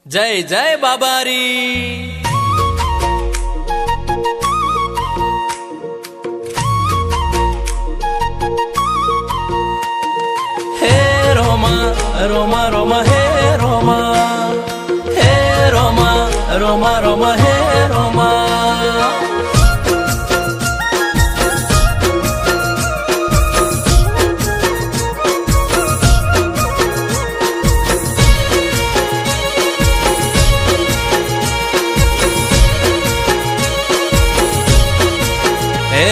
જય જય બાબારી હે રોમા રોમા રોમા હે રોમા હે રોમા રોમા રોમા હે રોમા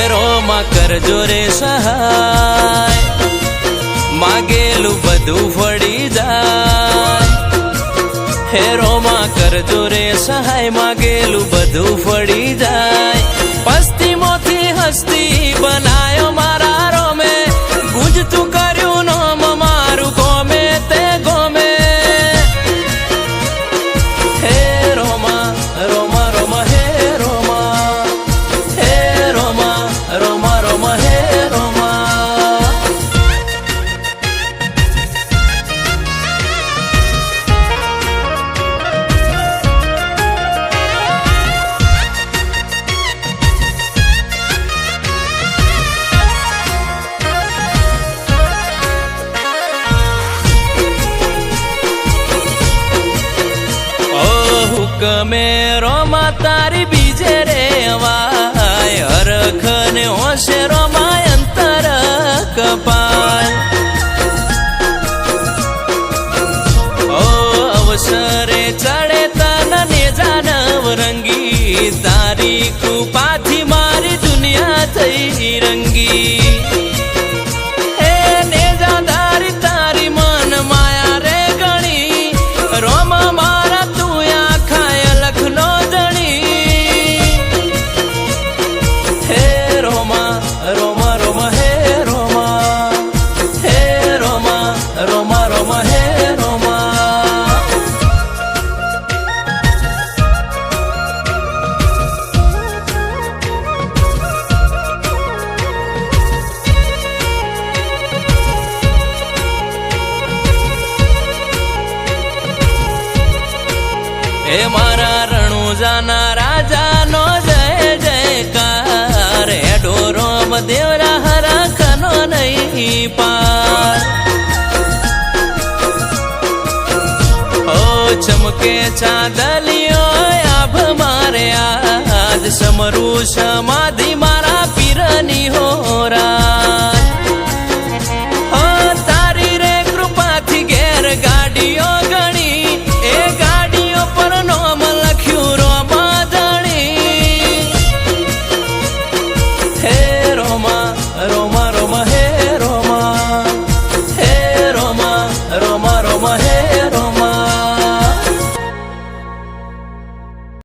રોમા કરજો રે સહાય માગેલું બધું ફળી જાય હે રોમા કરજો રે સહાય માગેલું બધું ફળી જાય પશ્ચિમોથી હસ્તી બનાયો મારા રોમે ગુંજતું કર્યું નોમ મારું ગોમે તે ગોમે હે રોમા રોમા રોમા હે ગમે રોમા તારી બીજે રે વાય હરખ ને હોશે રોમા અંતર કપાય ઓ અવસરે ચડે તન ને જાનવ રંગી તારી કૃપાથી મારી દુનિયા થઈ રંગી હે ને જાધારી તારી મન માયા રે ગણી રોમા મારા હે મારા રણુજાના રાજાનો જય જયકાર હેડો રોમ દેવરા હરખનો નહીં પાર ઓ ચમકે ચાંદલિયો આભ મારે આજ સમરું સમાધિ મારા પીરની હોરા ઓ તારી રે કૃપાથી ઘેર ગાડીઓ ગણી એ ગાડીઓ પર નોમ લખ્યું રોમા ધણી હે રોમા રોમા રોમા હે રોમા હે રોમા રોમા રોમા હે